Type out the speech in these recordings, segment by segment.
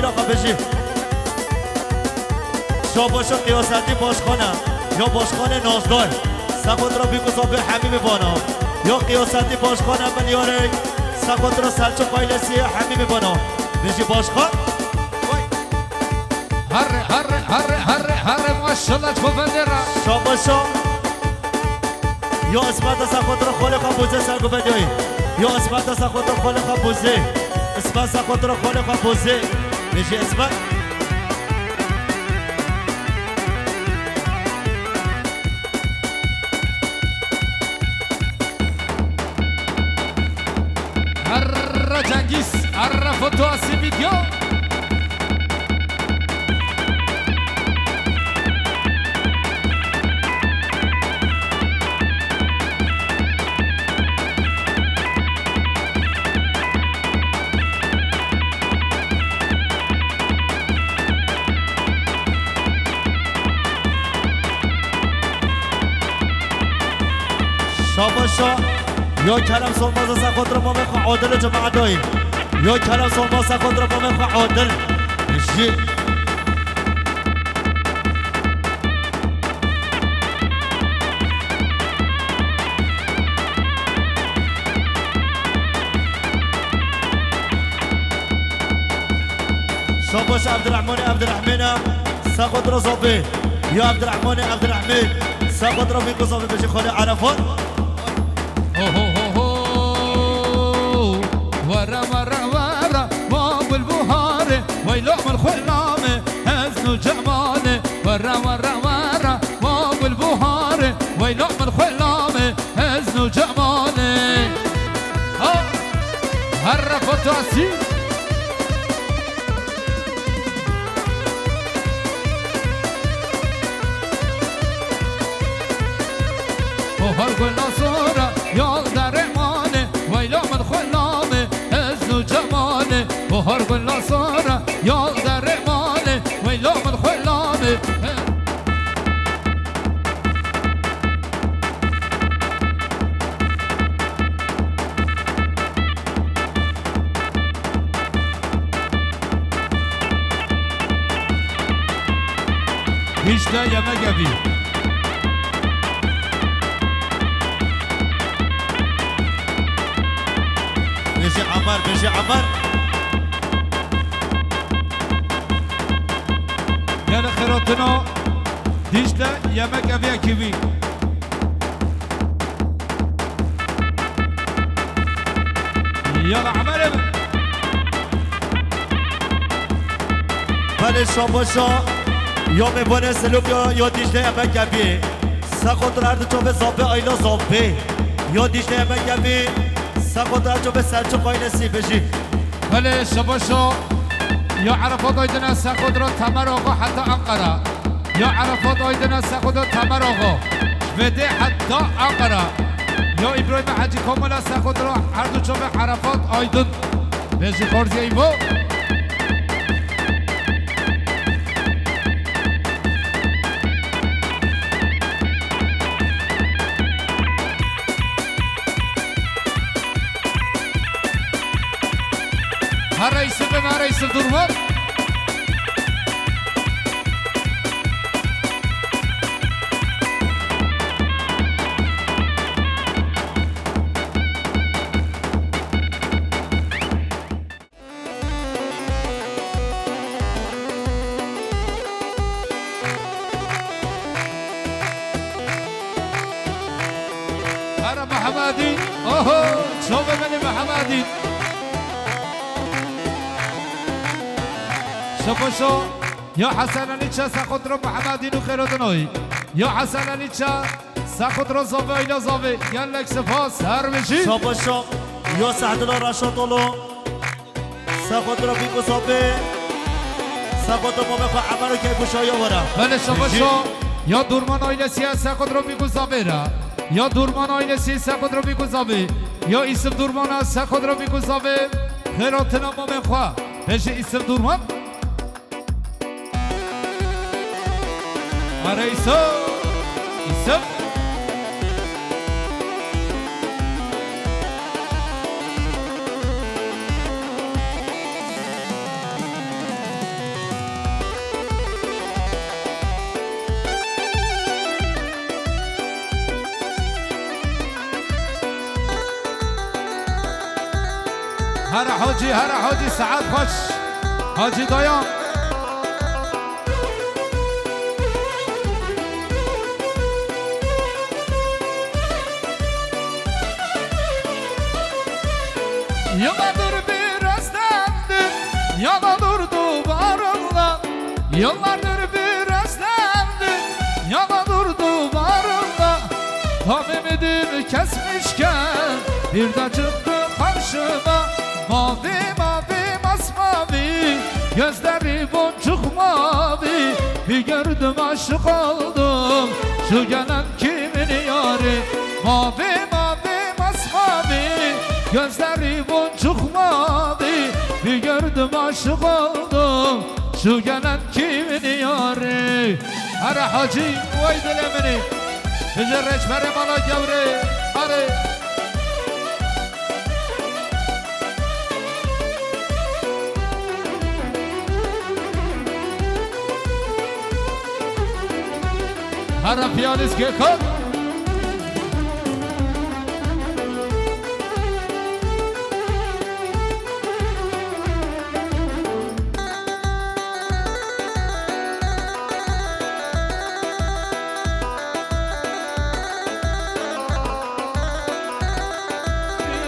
را بشی شاباشا قیاستی باشخانه یا باشخانه نازدار سخوت را بیگذابه حمیم بانا یا قیاستی باشخانه بلیاره سخوت را سلچو قایلسی حمیم بانا بشی باشخان هر ماشالله گوبندرا شاباشا یا اسمت سخوت را خالق بوزه سرگوبندی یا اسمت سخوت را خالق بوزه اسمت سخوت را خالق بوزه بشی اسمت هر جنگیس هر فوتو اسی ویدیو شاباشا یا کلم سلماز سخوت را ما میخوا عادل جماعه داییم یا کلم سلماز سخوت را ما میخوا عادل بشی شاباش عبدالرحمن سخوت را زابه یا عبدالرحمن سخوت را میگذابه بشی خاله عرفات ورا باب البهار ويلوم الخلام هزن جمال ورا باب البهار ويلوم الخلام هزن جمال هرفت عسي وهر كل صورة يا درمان ويلوم الخلام هزن جمال وهر كل صورة يا درمان ويلوم الخلام هیچ دا یمگوی بشي عمر يلا خيراتنا ديشتا يمك أبيا كيوي يلا عمر بله شاباشا یا میبانه سلوک یا دیشته یمک ابی سخوت را هر به زابه آیلا زابه یا دیشته یمک ابی سخوت را به سلچو قاینسی بشی بله شباشا یا عرفات آیدنا سخوت را تمر آقا حتی انقره یا عرفات آیدنا سخوت را تمر آقا وده حتی انقره یا ابراهیم حجی کاملا سخوت را هر دو به عرفات آیدن بشی خورزی ایمو هر رئیس به من رئیس درمان هر محمدی اوه شو ببینی محمدی شباشو یا حسن علی چه سخوت رو محمدی نو خیراتنوی یا حسن علی چه سخوت رو زاوه اینا زاوه یا لک سپاس هر بشی شباشو یا سعدالله رشادولو سخوت رو بیگو زاوه سخوت رو ممخوا عملو که بوشایی ورا بله شباشو یا دورمان آینسی سخوت رو بیگو زاوه را یا دورمان آینسی سخوت رو بیگو زاوه یا اسم دورمان سخوت رو بیگو زاوه خیراتنا ممخوا بشه اسم دورمان رئیسو اسم هر حاجی سعد خوش حاجی دایان Yıllardır bir özlemdim Yana durdu varımla Yıllardır bir özlemdim Yana durdu varımla Tam ümidimi kesmişken Bir de çıktı karşıma Mavi mavi masmavi Gözleri boncuk mavi Bir gördüm aşık oldum Şu gelen kimin yari Mavi mavi masmavi Gözleri boncuk mavi Bir gördüm aşık oldum Şu gelen kimin yari Ara hacı vay dilemini Bize reçbere mala gavri Arı Ara piyanist Gökhan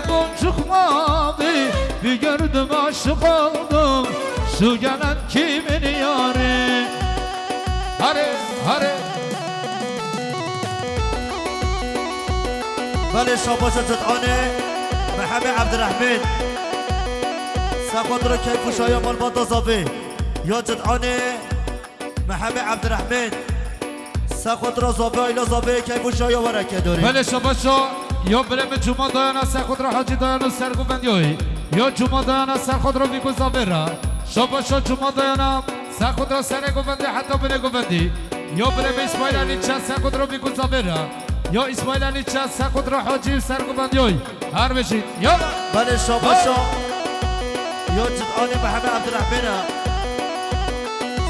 Boncuk mavi bir gördüm aşık oldum Şu gelen kimin yari Hare بله شاباش جدعانه محمد عبدالرحمن ساقط رو کیف و شایا مال با دازابه یا جدعانه محمد عبدالرحمن ساقط رو زابه ایلا زابه کیف و شایا ورکه داری بله شاباشو یا برم جمعه دایانا ساقط رو حاجی دایانا سرگو بندیوی یا جمعه دایانا ساقط رو بیگو زابه را شاباشو جمعه دایانا ساقط رو سرگو بندی حتی بنگو بندی یا برم اسماعیل علی چه ساقط رو بیگو زابه را یا اسماعیل علی چه ساقط رو حاجی سرگو بندیوی هر بشید یا بله شاباشو یا جدعانه محمد عبدالرحمن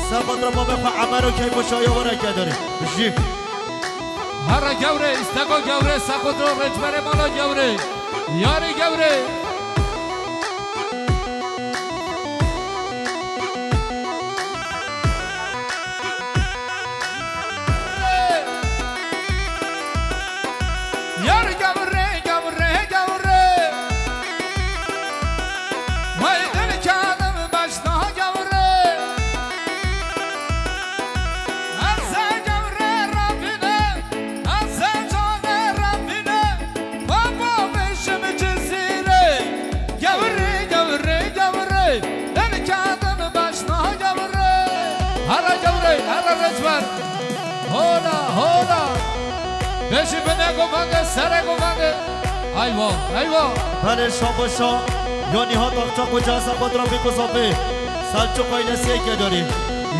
ساقط رو ما بخوا عمر و کیف و شایا ورکه داری بشی هر گوره استقا گوره ساقط رو رجبر مالا گوره یاری گوره یار گوره گوره گوره وای دل کردم بشتا گوره از گوره ربینه از جان ربینه بابا بشم جزیره گوره گوره گوره دل کردم بشتا گوره هر گوره هر رجبر هولا بشی بنه گفنده سره گفنده ایوا بله شاباشا یا نیها داختا کجا ساقط رو بیگو زابه سلچو قایلسیه که داری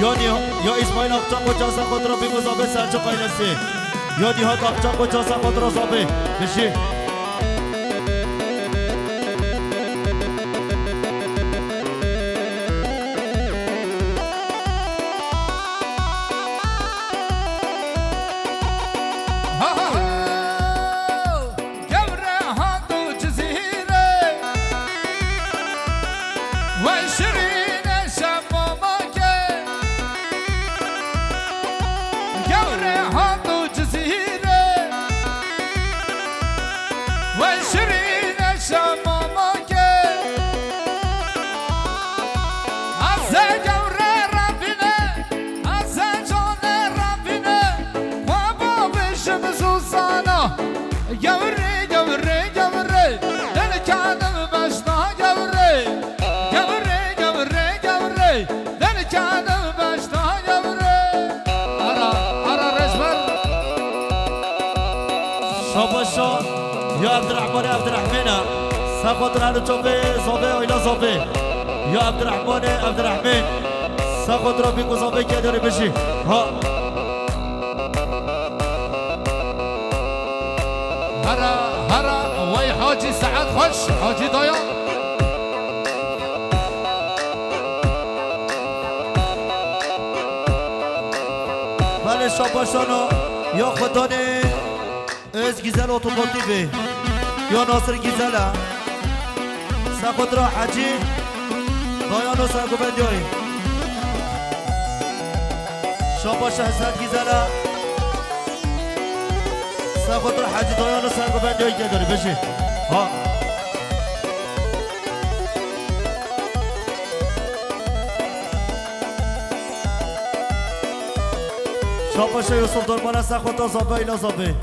یا اسماعیل آقتا کجا ساقط رو بیگو زابه سلچو قایلسیه یا نیها داختا کجا ساقط رو زابه بشی شاباشا یا عبدالرحمن ساقط رو چوبه زابه ایلا زابه یا عبدالرحمن ساقط رو بیگو زابه که داری بشی ها هرا وای حاجی سعد خوش حاجی دایان بله شاباشانو یا خدانه از گیزل اتوماتیوه یا ناصر گیزله سخوت را حجی دایان و سرگو بندیاری شابا شهزد گیزالا سخوت را حجی دایان و سرگو بندیاری که داری بشی ها شابا شه یوسف درمان سخوت را زابه ایلا زابه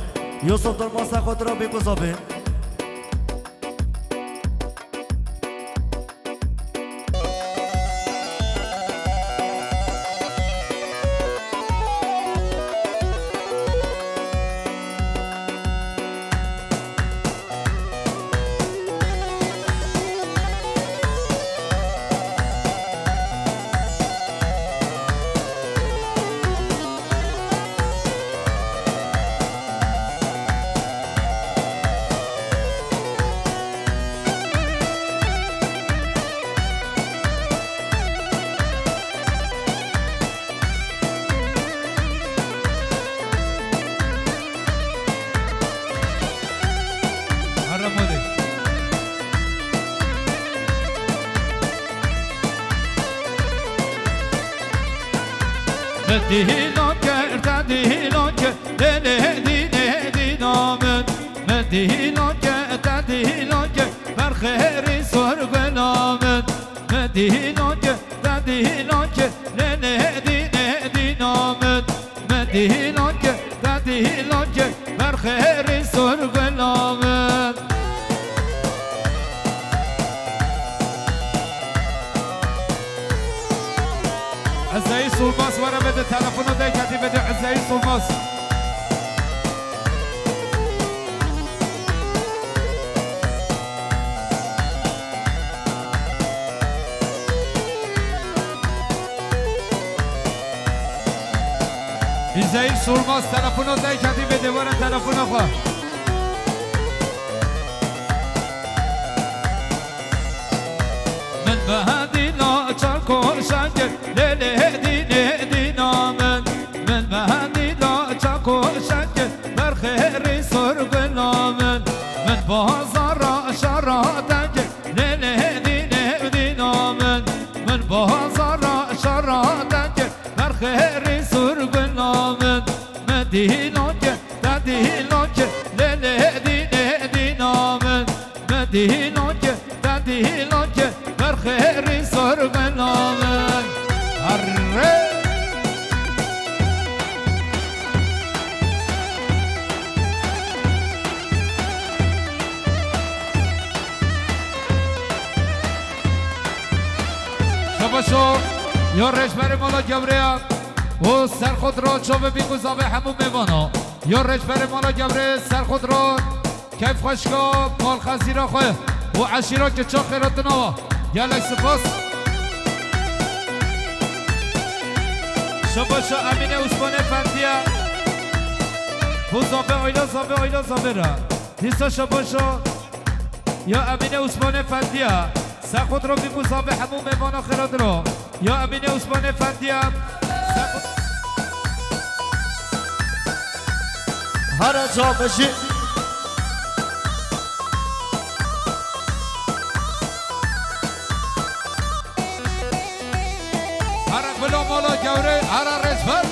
یوسف درمان سخوت را بیکو زابه مدهیلان کرد دهیلان که دل دینه دینامن مدهیلان کرد دهیلان که بر خیری سرگلامن مدهیلان کرد دهیلان که دل دینه دینامن مدهیلان کرد دهیلان که بر خیری سرگلامن عزایی سولماس ورا بده تلفنو ده کتی بده عزایی سولماس عزایی سولماس تلفنو ده کتی بده ورا تلفنو خواه من بهدی لا چرکور شنگر لیله دینه دینامن من بهدی لا چرکور شنگر بر خیری سرگلامن من بازار شرا دنگر لیله دینه دینامن من بازار شرا دنگر بر خیری سرگلامن مدهیلان که ددهیلان که لیله دینه دینامن مدهیلان که ددهیلان که بر خیری سرگلامن هره شباشو یا رشبر مالا گبریا و سر خود را چوبه بیگوزاوه همون میوانا یا رشبر مالا گبره سر خود را کیف خوشگا مال خزی را خواه و عشیرا که چا خیرات نوا یالک سپاس شباشا امین عثمان فندیا و زابه آیلا زابه را دیسا شباشا یا امین عثمان فندیا سر خود را بیگو زابه همون میوانا خیرات را یا امین عثمان فندیا هر جا بشی هر بلا مالا گوره هر رزبر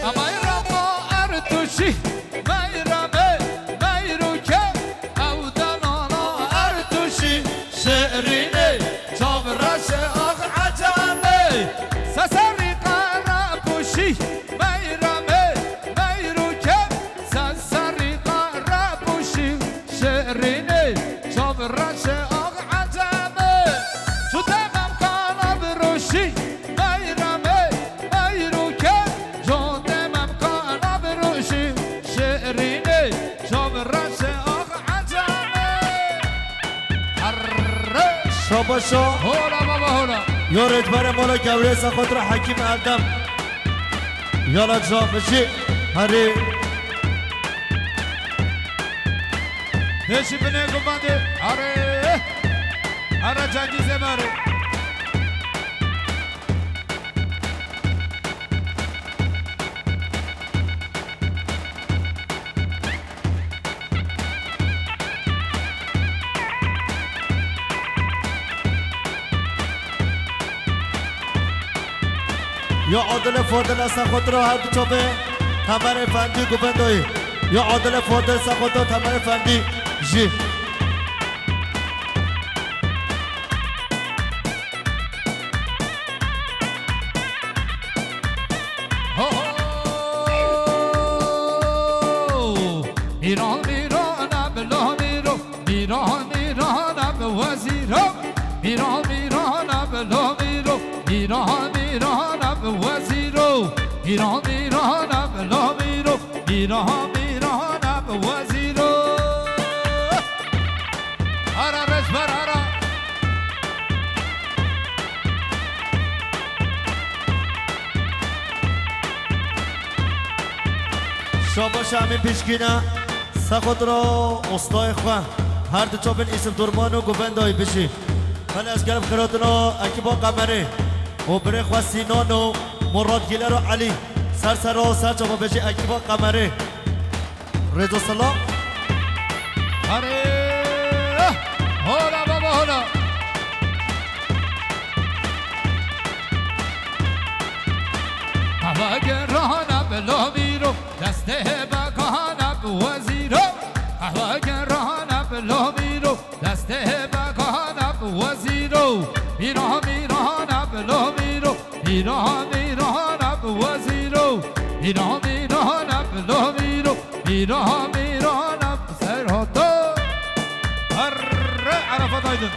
اما ایرما ارتوشی میرمه میروکه او دنانا ارتوشی شعرینه چاورش آخ عجمه سسری قرار پوشی میرمه میروکه سسری قرار پوشی شعرینه چاورش آخ عجمه چو تمام کانا بروشی میرمه میروکه جون تمام کانا بروشی شعرینه چاورش آخ عجمه هره شاباشا هولا بابا هولا یا رجبر مالا گوره سخوت را حکیم اردم یالا جا بشی هری هشی بنه گمانده آره آره جنگیزه ماره یا عادل فاضل از خود را هر دو چوبه تمر فندی گوبندوی یا عادل فاضل سخود را تمر فندی جی ایران میرانم بلا میرو ایران میرانم وزیرو ایران میرانم بلا میرو ایران میرانم وزیرو ایران میرانم بلا میرو ایران میرانم وزیرو آرا رجبر آرا شاباش همین پیشگینه سخود را استای خواه هر دو چوبین اسم درمان و گوبندوی بشی ولی از گرم خیراتنا اکیبا قمره و بره خواه سینان و مراد گیلر و علی سر و سر چوبا بشی اکیبا قمره رضا سلام آره هولا بابا هولا هوا گرانم بلا میرو دسته بگانم وزیرو هوا گرانم بلا میرو دسته بگانم وزیرو ایران میرانم بلا میرو ایران میرانم وزیرو ایران میرانم بلا میرو ایران میرانم سرهاتو عرفات آیدن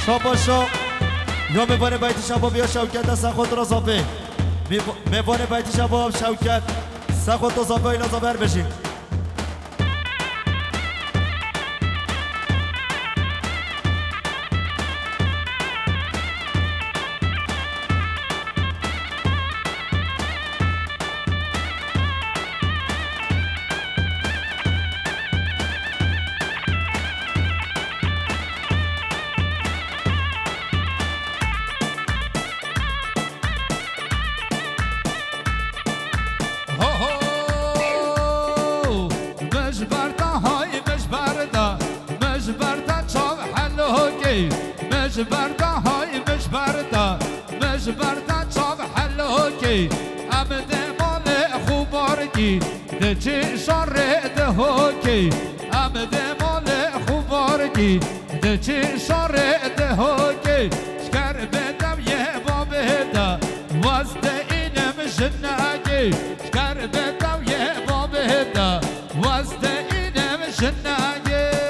شاباشا یا میبانه بیت شباب یا شوکت از خود را زابه میبانه بیت شباب شوکت سخود را زابه اینا زابر بشین مجبردا های مجبردا چاو حلوکی امده مال خوبارگی ده چه شاره ده هوکی امده مال خوبارگی ده چه شاره ده هوکی شکر بدم یه بابه ده وزده اینم جنگی شکر بدم یه بابه ده وزده اینم جنگی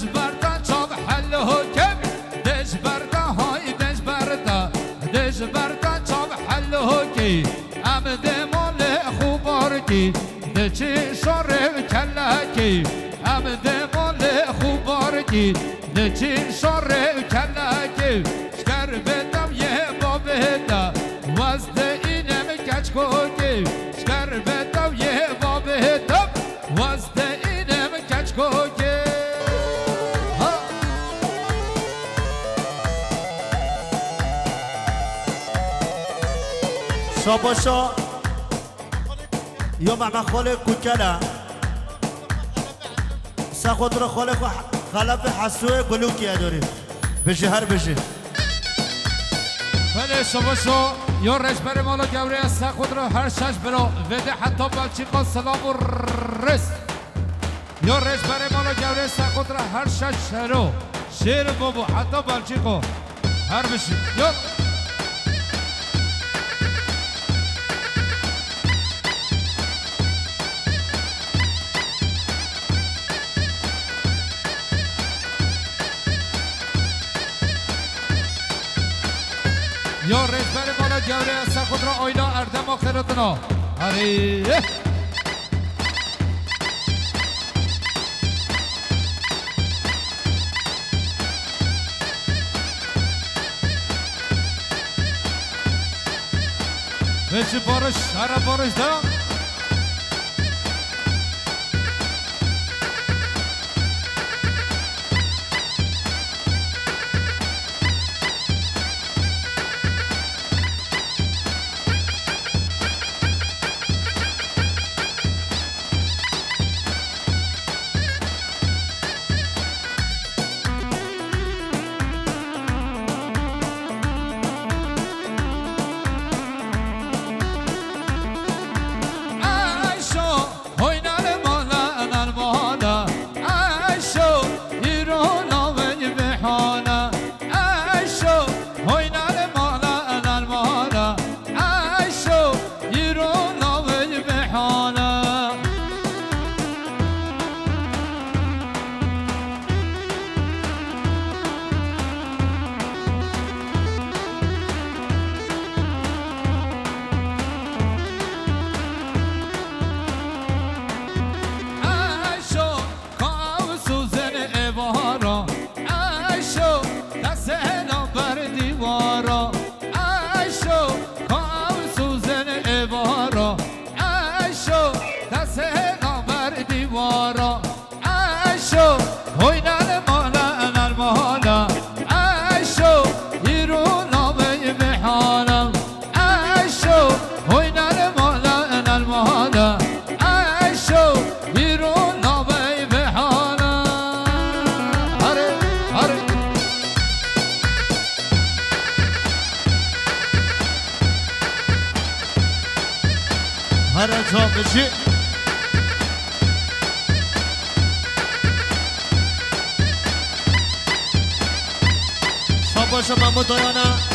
مجبردا چاو حلو کم مجبردا چاو حلو کی امده مال خوبارگی ده چه شاره کلکی امده مال خوبارگی ده چه شاره کلکی شکر بدم یه بابه ده وزده اینم کچ کوکی شکر بدم یه بابه ده وزده اینم کچ کوکی شاباشا یا معنا خاله کوکلا سخود را خاله خلف حسوه گلوکیه داری بشه هر بشه بله شاباشا یا رجبر مالا گوری از سخود را هر شش برا وده حتی بلچیقا سلام و رس یا رجبر مالا گوری سخود را هر شش شرو شیر بابو حتی بلچیقا هر بشه یا یا رجبر مالا گوری از خود را آینا اردم آخرتنا آره بچه بارش هر بارش دارم هر جا بشی شاباش محمود دایانا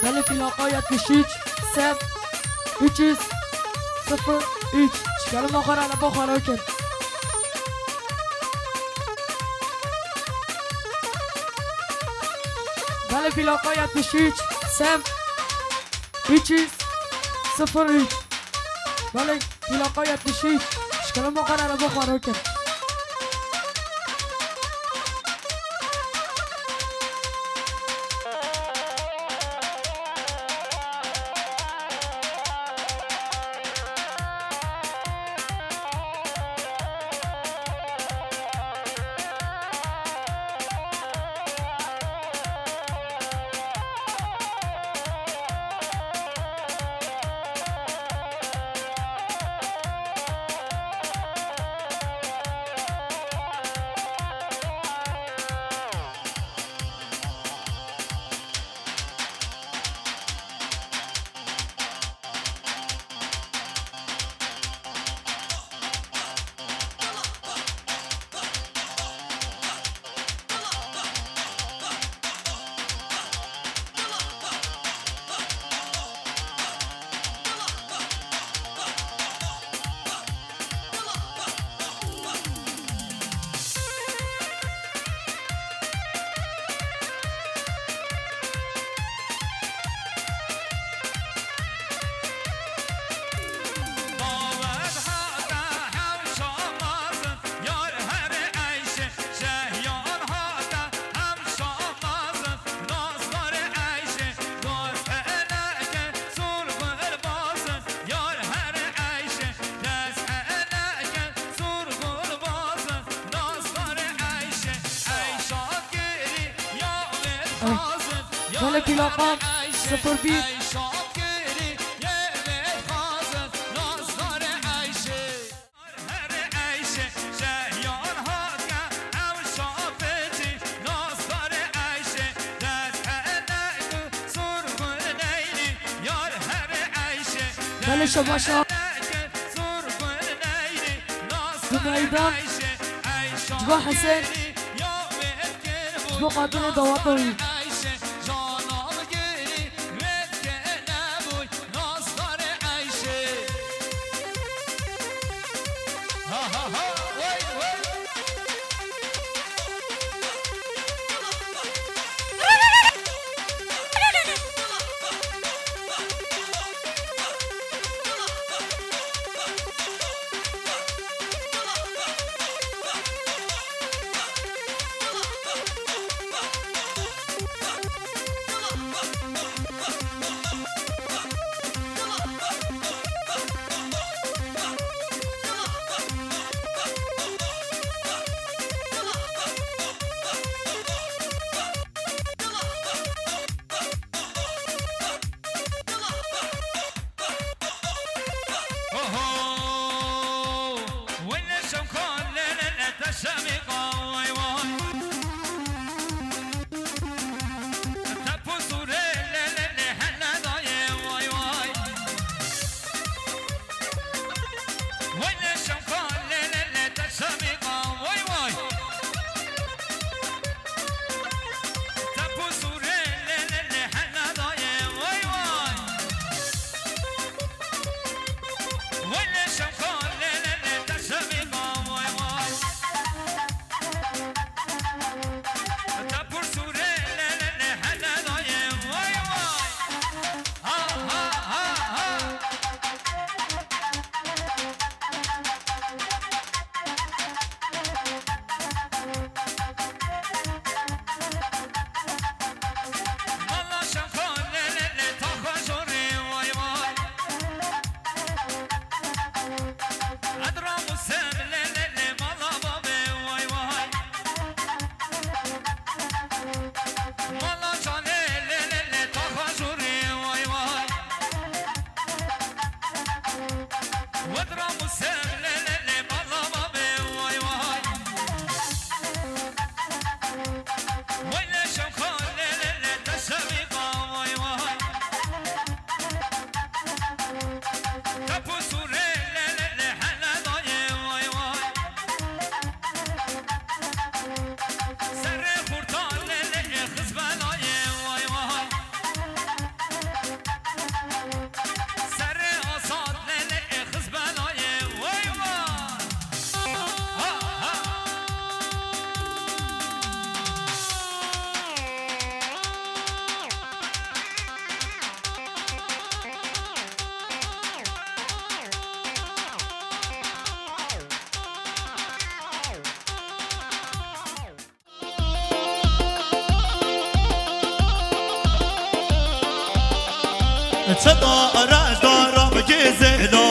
بله فلاقایت بشیچ سب بیچیز صفر ایچ چکرم آخر علا با خواهر کرد بله فلاقایت بشیچ سب بیچیز صفر ایچ بله فلاقایت بشیچ چکرم آخر علا با خواهر کرد بله فلاقام صفر بیت بله شباشا زبایدان جوا حسین جوا قاتل دواتوی صدا رش دارم گیزلو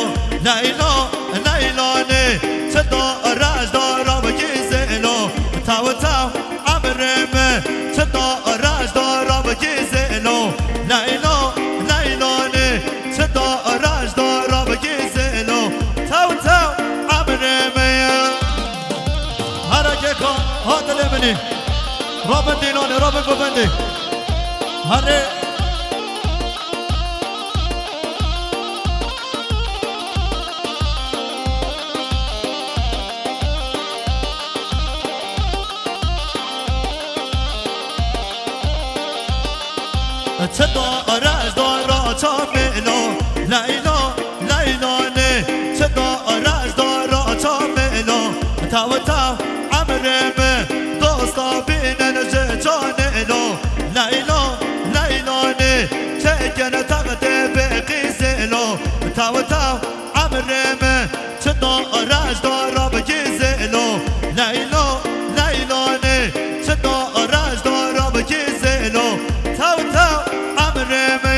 لیلا لیلانه صدا رش دارم گیزلو تاو تاو عمرمه صدا رش دارم گیزلو لیلا لیلانه صدا رش دارم گیزلو تاو تاو عمرمه هرگه کن هاتل منی رابن دیلانه رابن گوبنده هره صدا رش دارا چاملو لیلا لیلانه صدا رش دارا چاملو تاو تاو عمرمه دوستا بینن جانلو لیلا لیلانه چکن تغت بقیزلو تاو تاو عمرمه صدا رش دارا بگیزلو لیلا لیلانه صدا رش دارا بگیزلو تاو تاو عمرمه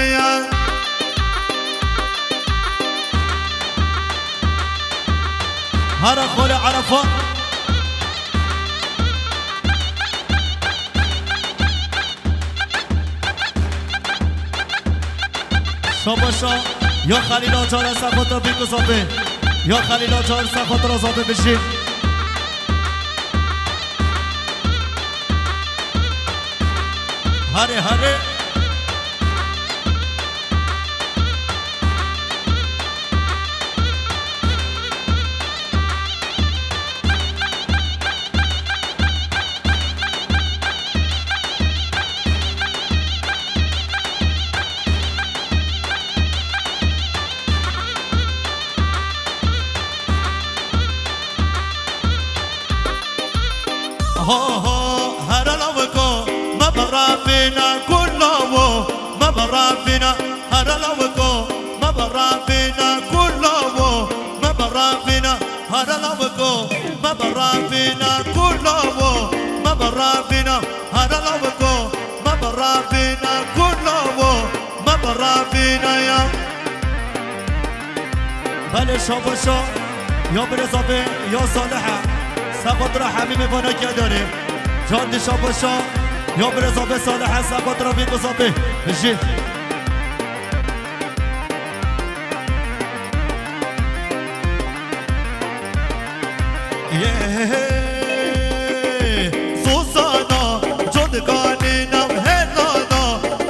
هر خول عرفات شاباشا یا خلیلا جان سخوت را بیگو زابه یا خلیلا جان سخوت را زابه بشید هره هره هر لوکو مبرا فينا كله مبرا فينا هر لوکو مبرا فينا كله مبرا فينا هر لوکو مبرا فينا كله مبرا فينا هر لوکو مبرا فينا كله مبرا فينا يا بله شاباشا یا برزابه یا صالحه سقط را حمیمی بنا که داریم جان دیشا باشا یا برزابه صالحه سقط را بیگذابه بشی سوسانا جدگانینم هلانا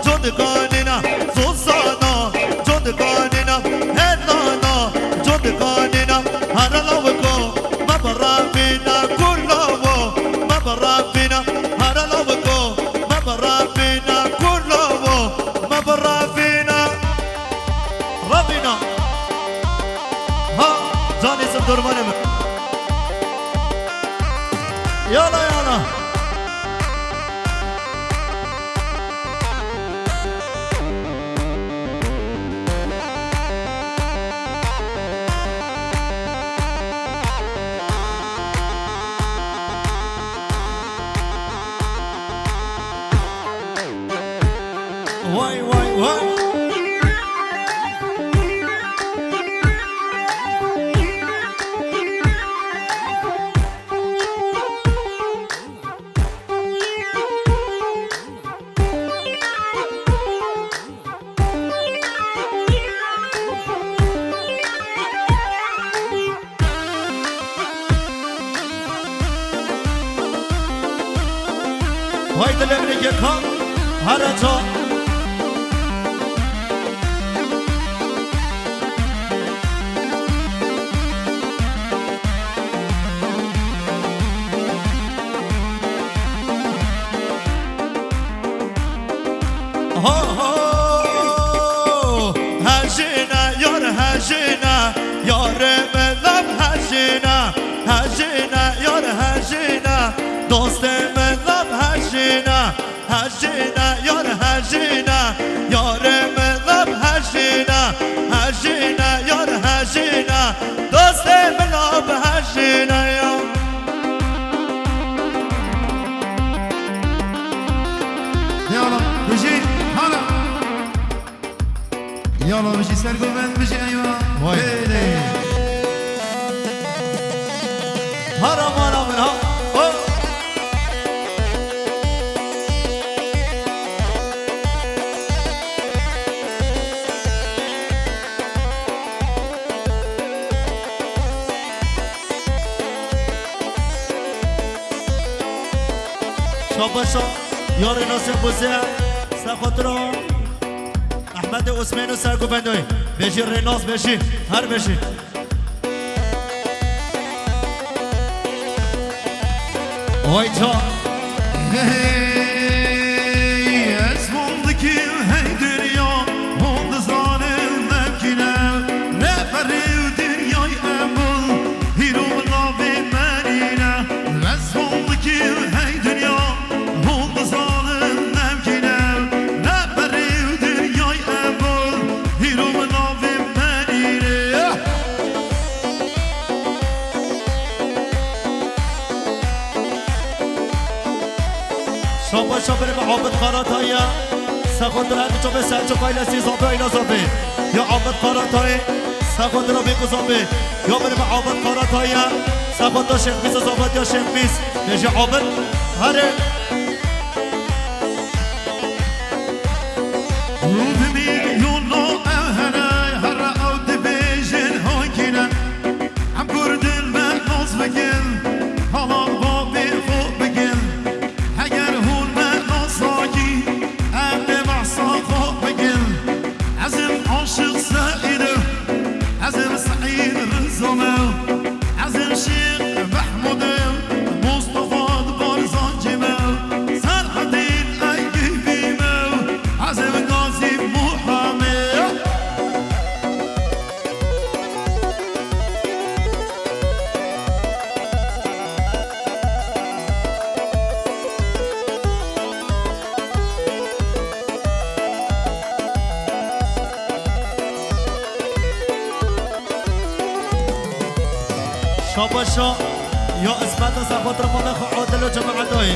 جدگانینم سوسانا جدگانینم هلانا جدگانینم هر لوکو مبرا فينا كله مبرا فينا هر لوکو مبرا فينا كله مبرا فينا ربنا ها جاني سندور منم يلا يلا واي واي واي واي دلمني كم هرجا هجينا يار هجينا يار ملاب هجينا هجينا يار هجينا دوست ملاب هجينا هجينا يار هجينا يار ملاب هجينا هجينا يار هجينا دوست ملاب هجينا يا يلا بجي هلا ماشاءالله بشی سرگوبند بشی ایوان وای. بله هرا مارا من ها شاباشا یار ناصر بوزه سخاطرو احمد عثمان و سرگوبندوی بشی رناس بشی هر بشی وای تا Hey, esmondaki hey dünya, oldu zalim mevkine. Ne feriv dünyayı emul, hirumla bilmenine. Esmondaki hey dünya, oldu zalim mevkine. Ne feriv dünyayı emul, hirumla bilmenine. شاباشا بریم عابد قارات های سخاطر همی چوبه سرچو قایل سی زابه اینا زابه یا عابد قارات های سخاطر رو بگو زابه یا بریم عابد قارات های سخاطر شیخ بیز زابد یا شیخ بیز بشی عابد هره Rubimin yolu evhene Herre avdi bejin hankine Hem kurdin ben naz begin Halal babi fuk begin Heger hul ben nazaki Emni mahsa fuk begin Azim aşık sa'idim Azim sa'id rızamel Azim şiq mahmudim Mustafa barzan cimel Serhadin ay gibimel Azim gazi Muhammed شاباشا یا اسمت سخاطر ما بخوا عادل و جماعت های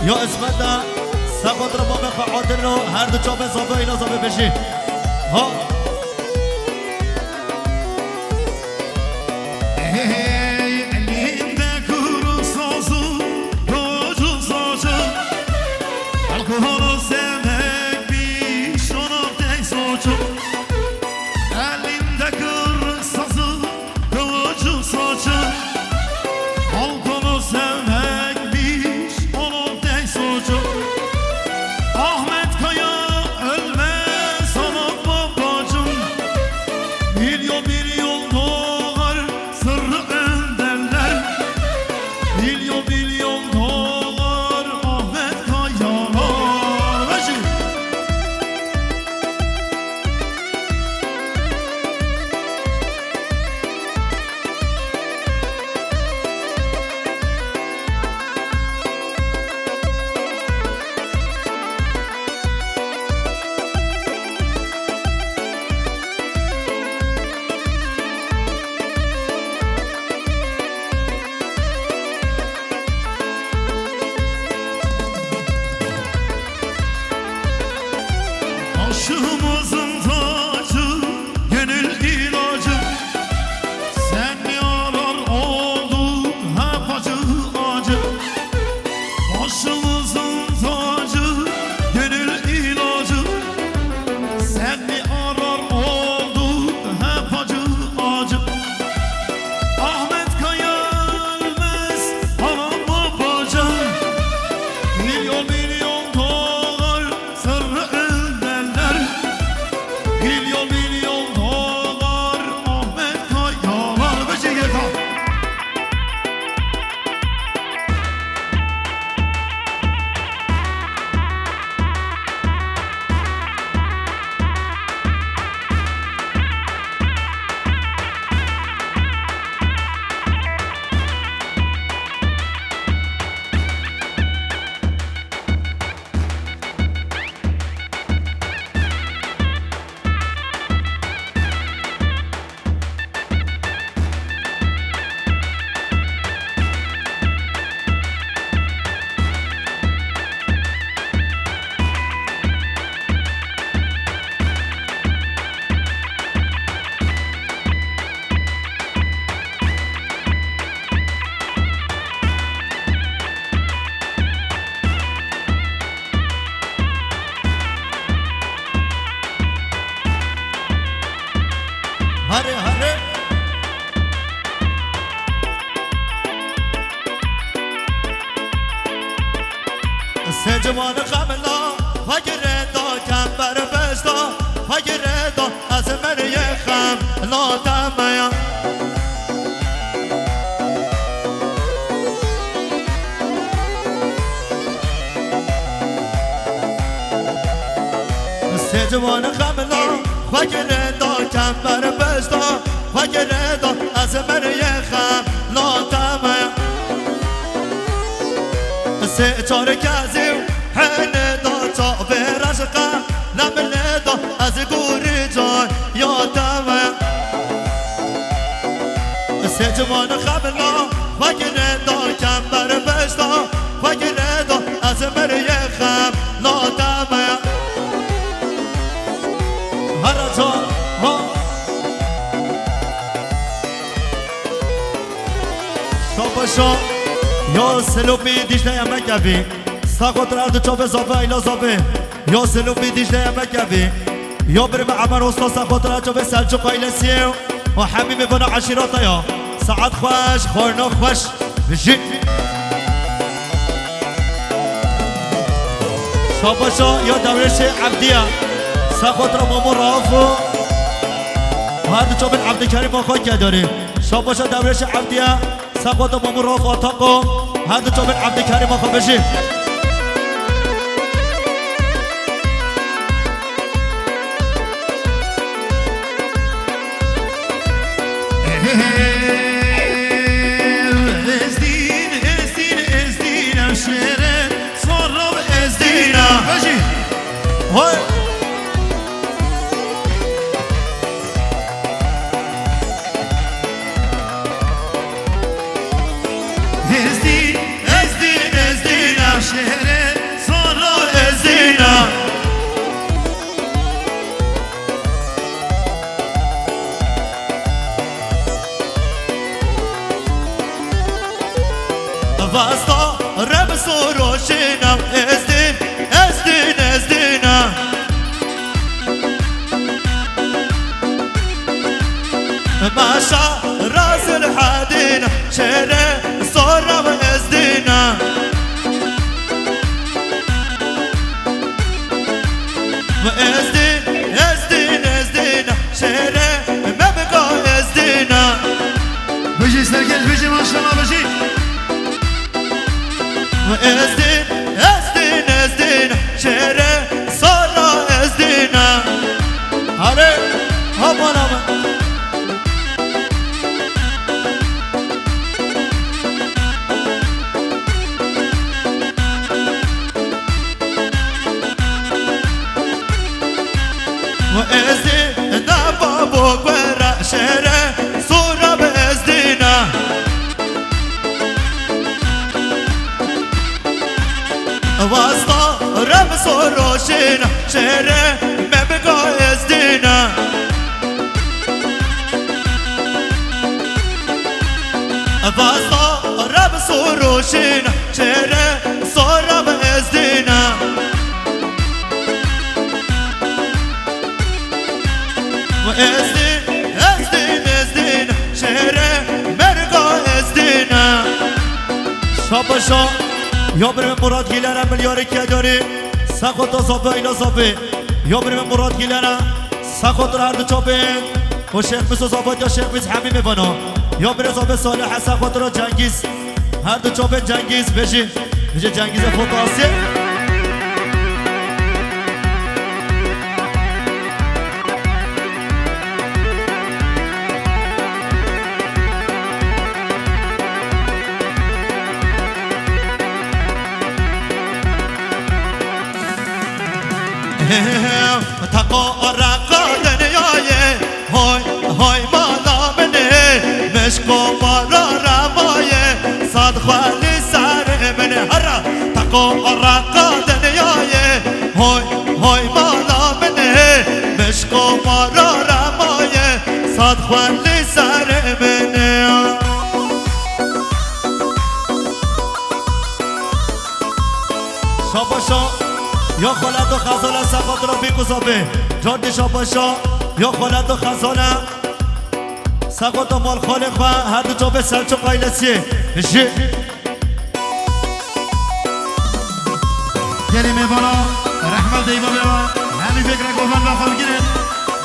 یا اسمت سخاطر ما بخوا عادل و هر دو چاپ زابه اینا زابه بشی ها Hey, elinde kuru sazı, kocu saçı Alkoholu sevmek bir şuna tek suçu Elinde kuru sazı, kocu saçı Alkoholu sevmek bir onun tek suçu Ahmet Kaya ölmez ana babacım Milyon milyon dolar sırrı önderler Milyon milyon dolar Ahmet Kaya'lar Beşik Başımızın tacı, gönül ilacı Sen yarar oldun hep acı acı Başımızın tacı, gönül ilacı Sen yarar oldun hep acı acı Ahmet Kaya ölmez anam babacım Milyon milyon dolar sırrı önderler جوان خملا فگره دا کمبر بستا فگره دا از مریه خم لا دمیا سه جوان خملا فگره دا کمبر بستا فگره دا از مریه خم لا دمیا سه چار کزیو هنه دا تا به رشقه نمله دا از گوری جان یادم سه جوان خبلا فگره دا کمبر بشتا فگره دا از مریه خم لادم هر جا ها شابشا یا سلومی دیشنه مکبی ساقط رد چاپ زابه ایلا زابه یا سلومی دیشنه مکبی یا بریم عمر استاد ساقط رد چاپ سلچوق ایلسیو و همین میبونه عشیراتا یا ساعت خوش خورنا خوش بشی شاباشا یا دورش عبدیه ساقط را مامو رافو هر دو چاپ عبدالکریم آخواه که داریم شاباشا دورش عبدیه ساقط مامو راف آتاقو هر دو چاپ عبدالکریم آخواه بشی Hoy! Ezdina şehre sonra ezdina Vasta rab soroşinam ezdina Maşa razıl hadina şehre sonra ezdina Ezdina şehre mebga ezdina Bıcı serkeş bıcı maşallah bıcı Ezdina şehre sonra ezdina Hare aman aman Ezdina babu gwera şehre sonra ezdina Vasta rab soroşina şehre mebga ezdina Vasta rab soroşina şehre sonra ezdina Ezdina şehre merga ezdina Şabaşa یا بریم مراد گیلرم ملیاری که داری سخوت زابه ایلا زابه یا بریم مراد گیلرم سخوت را هر دو چابه و شیخ میسو زابات یا شیخ میز همین میبانا یا بریم زابه صالح سخوت را جنگیز هر دو چابه جنگیز بشی میشه جنگیز فوتاسی تقا رقا دنیایه های مالا منه مشکو مالا رمایه صد خوالی سر منه هرا تقا رقا دنیایه های مالا منه مشکو مالا رمایه صد خوالی سر منه شاباشا یا خالد و خزانه سخات را بیگذابه جان شاباشا یا خالد و خزانه سخات و مال خالق و هر دو جابه سلچو قایلسیه گلی میوانا رحمت دیبا بیوا همین فکر گفتن بخواب گیرن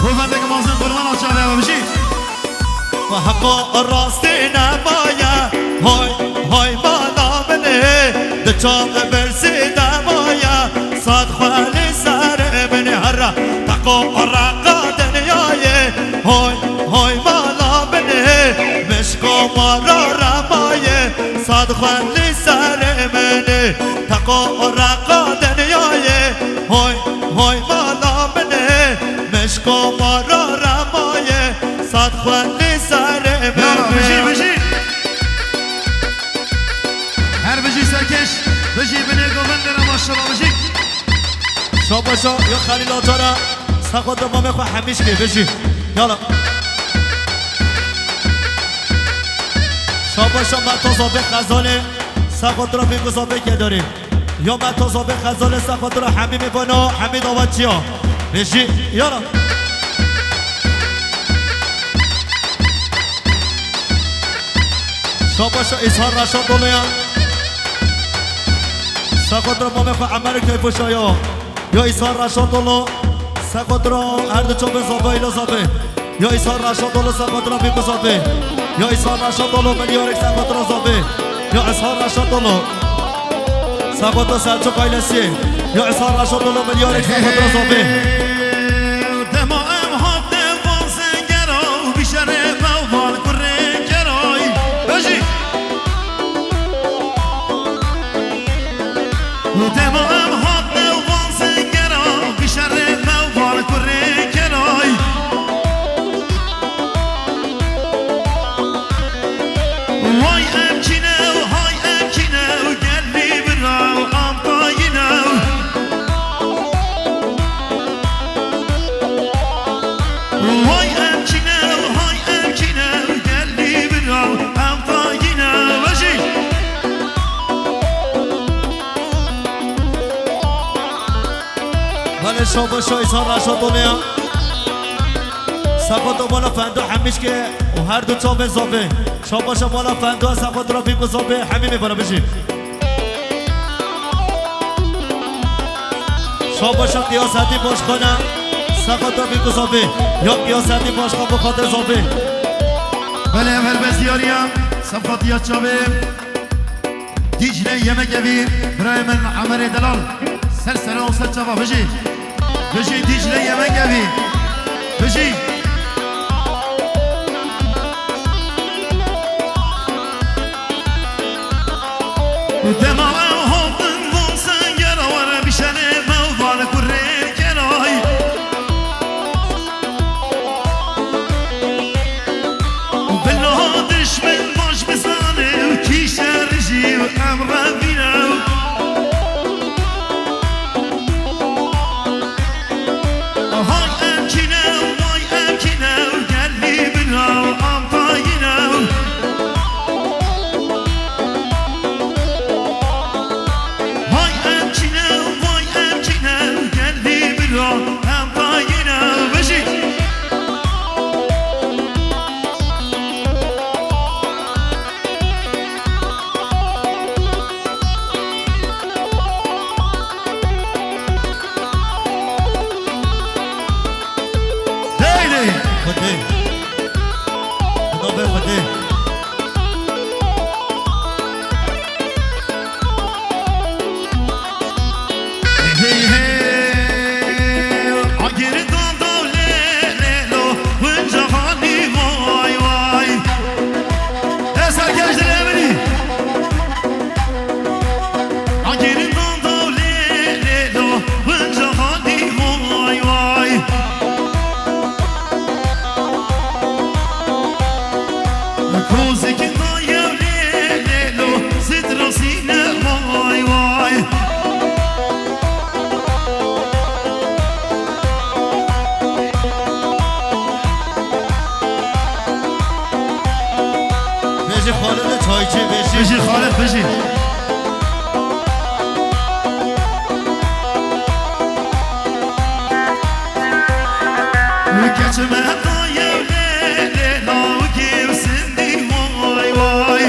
گفتن بگه مازن قربان آچا بیوا بشی و حقا راستی نمایه های های مالا منه دچام برسی نمایه صد خالی سر منه هر تقو رقا دنیایه های های مالا منه مشکو مارا رمایه صد خالی سر منه تقو رقا دنیایه های های مالا منه مشکو مارا رمایه صد خالی سر یالا بشی منه بشی هر بشی سرکش بشی بنه گفتن درم ماشالله بشی شاباشا یا خلیل آتارا سخوت رو ما میخواه همیش که بشی یالا شاباشا من تا زابه خزانه سخوت رو بگو زابه که داریم یا من تا زابه خزانه سخوت رو همین میبانا همین داوت چیا بشی یالا شاباشا اظهار رشاد دولویا سخوت رو ما میخواه عمل کیفوشا یا اظهار رشاد دولو سخوت رو هر دو چوب زابه ایلا زابه یا اظهار رشاد دولو سخوت رو بگو زابه یا اظهار رشاد دولو ملیارک سخوت رو زابه یا اظهار رشاد دولو سخوت رو سلچو قایلسی یا اظهار رشاد دولو ملیارک سخوت رو زابه دما ام هات دفان سنگرو بیشره موال کره کرای بشی دما ام هات دفان سنگرو بیشره موال کره کرای وای ام کینو های ام کینو گلی براو ام پایینو وای ام کینو های ام کینو گلی براو ام پایینو باشی ولی شاباشا اظهار رشاد دولویا سخوت رو بالا فندو همیش که و هر دو چوب زابه شاباشا بالا فندو سخوت رو بگو زابه همین میباره بشی شاباشا قیاستی باشخانه سخوت رو بگو زابه یا قیاستی باشخانه بخاطر زابه بله اول بسیاریم صفاتیات چابه دیجله یمگوی برای من عمر دلال سر و سر چابا بشی بشی دیجله یمگوی بشی دما ام هاتن وان سنگر وره بیشنه موال کره کرای بلا دشمن باش بزانه و کیش رجی و امر بینو های ام کینو وای ام کینو گلی بلا ام پایینو های ام کینو وای ام کینو گلی بلا ام پایینو بشی دیلی خده خدا به خده Hey hey, ager dando lelo, vunja hani vay vay. Eser gençler emri. Ager dando lelo, vunja hani vay vay. Kozik dayev lelo, sidrasine vay vay. بشی خالد چایچی بشی بشی خالد بشی Geçme dayevle lav girsin di vay vay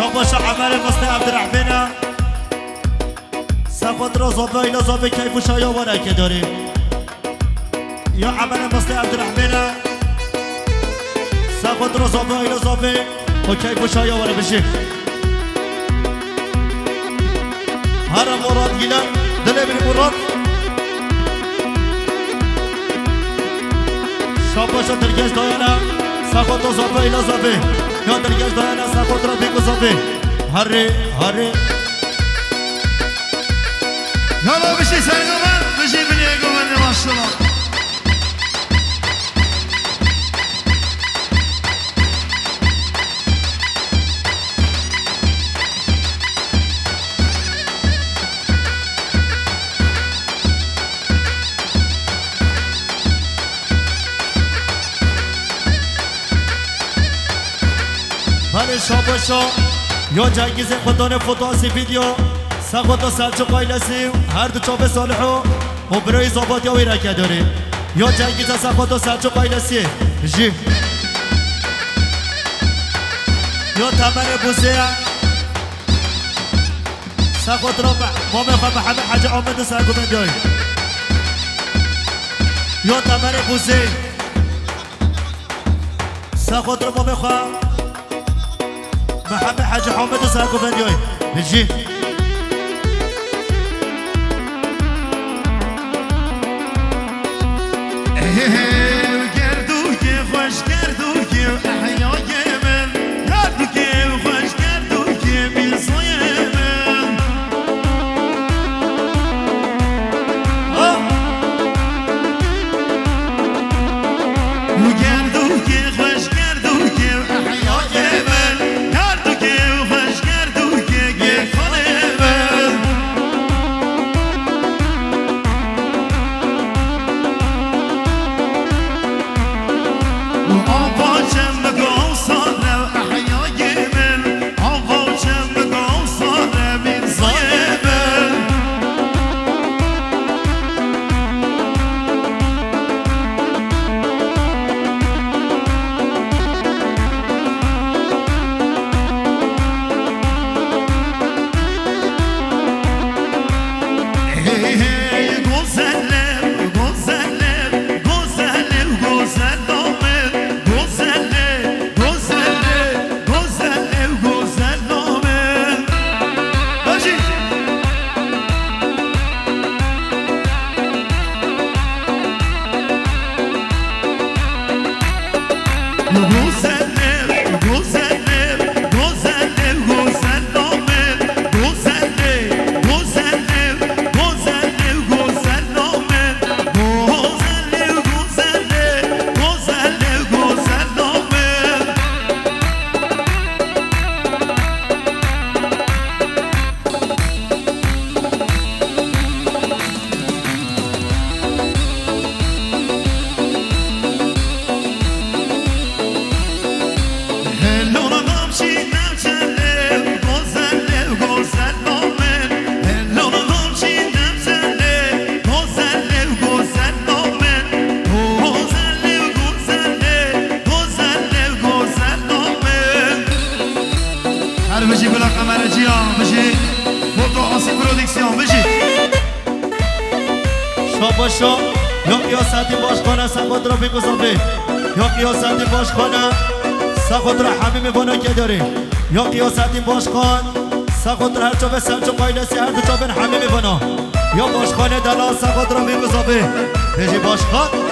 شاباش عمل مصنع عبد الرحمن سخوت را زابه ایلا زابه کیف و شایا وانه که داریم یا عمل مصنع عبد الرحمن سخوت را زابه ایلا زابه و کیف و شایا وانه بشه هر مراد گیلم دل بری مراد شاباش درگشت دایانه سخوت را زابه ایلا زابه یا درگشت دایانه سخوت را بیگو زابه هره يلا بشي سرقمان بشي بني قومن ما شاء الله بله شاباشا یا جنگیز خودان فوتاسی ویدیو سخوت و سلچوق آیلسی هر دو چاپ صالحو و برای زابات یا ویرکه داره یا جنگیز سخوت و سلچوق آیلسی جی یا تمر بوزه سخوت را ما میخواه محمد حج آمد و سرگو بندای یا تمر بوزه سخوت را ما میخواه محمد حج حامد و سرگو بندای جی گردو که خوش گردو که احیای من گردو که خوش گردو که میرسای من گردو که خوش گردو که احیای من گردو که خوش گردو که گفال من بجي بلا قمر جيان بجي فوتو حسين برودكسيون بجي شاباشا یا قیاستی باشخانه سخوت را بگذابه یا قیاستی باشخانه سخوت را حمیم بنا که داره یا قیاستی باشخان سخوت را هر چوب سلچو قایلسی هر دو چوبن حمیم بنا یا باشخانه دلال سخوت را بگذابه بجی باشخان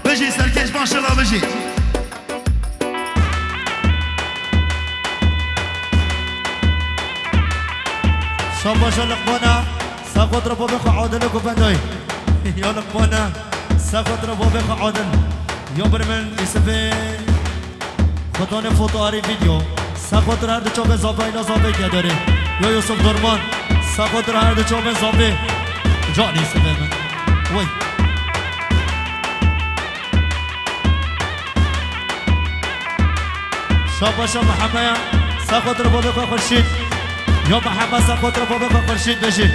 بجي سركش ما شاء الله بجي شاباش لقبانا ساقط ربو بخو عادل كوفندوي يا لقبانا ساقط ربو بخو عادل يا برمن اسفه خدانه فوتواری ویدیو ساقط هر دو چوب زابه اینا زابه که داره یا یوسف درمان ساقط هر دو چوب زابه جا نیست به من وای شاباش محمد ساقط ربو بخو خورشید یا محمد ساقط ربو بخو خورشید بشید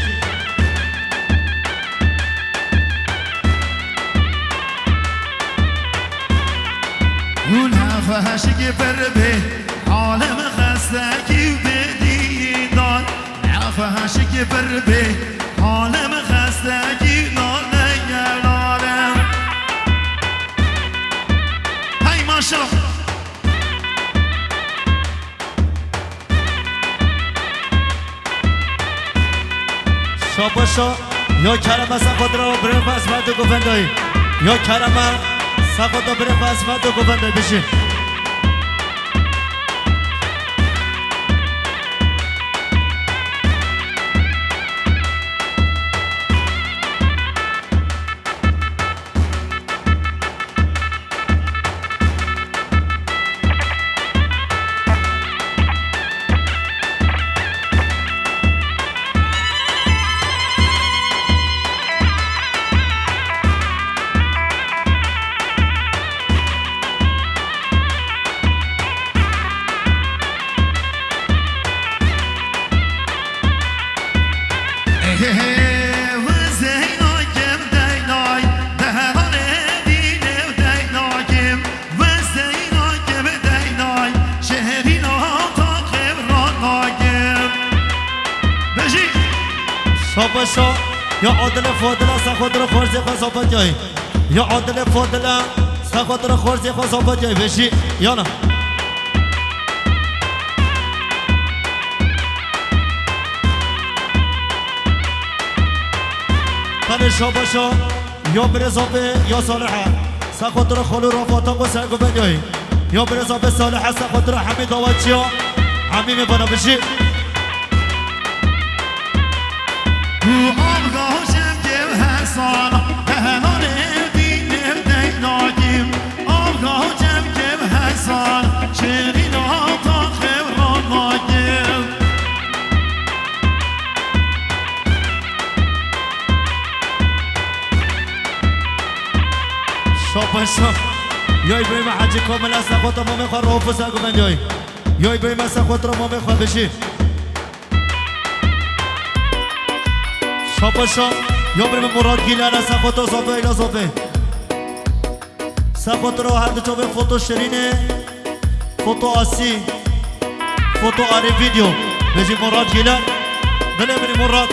اونها فهشگی بر به عالم خستگی بدی دار فهشگی بر به عالم خستگی نالم هی ماشاءالله شاباشا یا کرم ساقط را بره پس گوفندایی یا کرم ساقط بره پس گوفندایی بشین شاباشا یا عادل فاضله ساقط را خورزی خواست جای یا عادل فاضله ساقط را خورزی خواست جای بشی یا نه تن شاباشا یا برزابه یا صالحه ساقط را خلو را فاتق و سرگو بجای یا برزابه صالحه ساقط را حمید آوچی ها حمیم بنا بشی آبگاهشم که هر سال دهنان دینم دیناگیم آبگاهشم که هر سال شیرین آتا خبران ناگیم شاباشا یا ابراهیم حاجی کامل است خود ما میخواد رو فسر گفتن جای یا ابراهیم است خود رو ما میخواد بشی شاباشا یا بریم مراد گیلن است خود رو صافه ایلا صافه سخوت رو هر دو چوبه فوتو شرینه فوتو آسی فوتو آری ویدیو بجی مراد گیلن بله بری مراد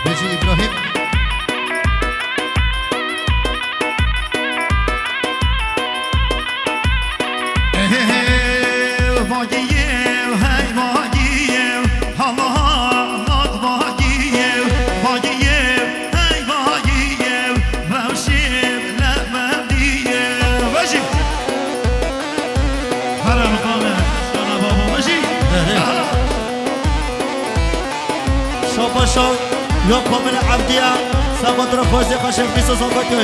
بجی ابراهیم شاباشا یا کامل عبدیه سباد را خوزی خشم بیس و صحبت که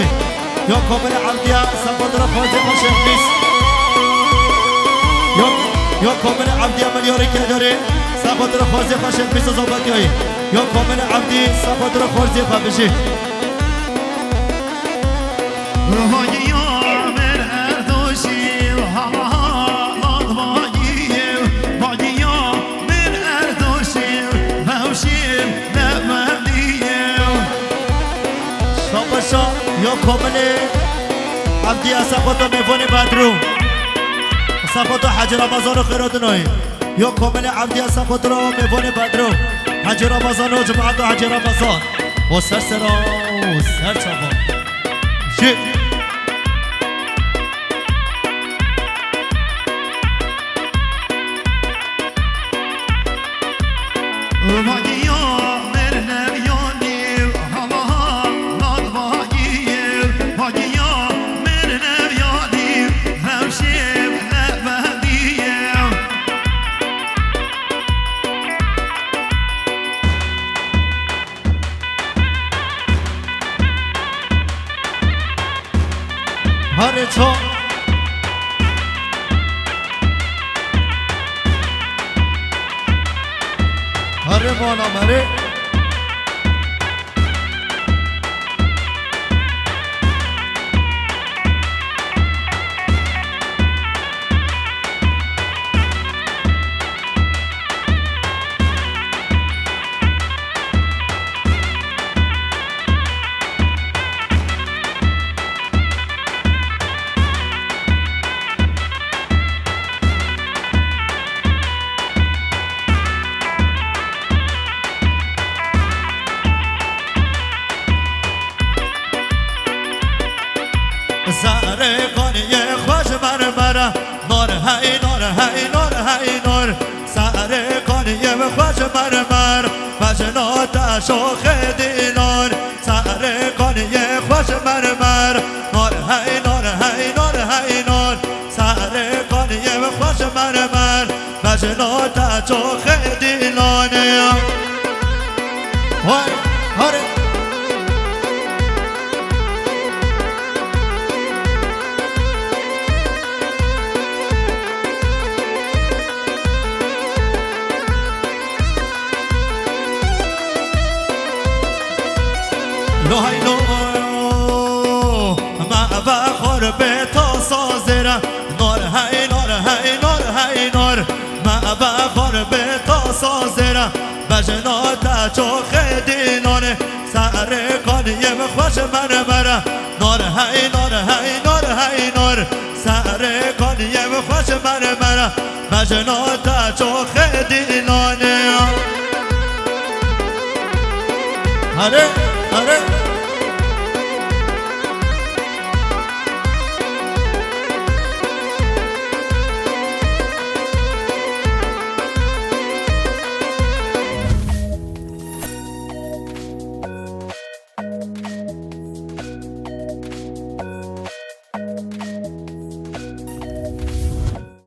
یا کامل عبدیه سباد را خوزی خشم بیس یا کامل عبدیه ملیاری که داره سباد را خوزی خشم بیس و صحبت که یا کامل عبدی سباد را خوزی خبشی یا کامل عبدی سقط میفونی بدرو سقط حج رمضان و خیرات نوی یا کامل عبدی سقط را میفونی بدرو حج رمضان و جمعت و حج رمضان و سر سرا و سر چبا شی سالچو هره مانا مره سر کنی خوش مرمره نور های نور های نور های نور سر کنی خوش مرمر مجنات شوخ دینار سر کنی خوش مرمر نور های نور های نور های نور سر کنی خوش مرمر مجنات شوخ دینار وای هره لو هاي لو ما بخور بيتو صازرة نور هاي نور هاي نور هاي نور ما بخور بيتو صازرة بجنوتا شوخ دينور سر کنی خوش مرمرة نور هاي نور هاي نور هاي نور سر کنی خوش مرمرة بجنوتا شوخ دينور هره هره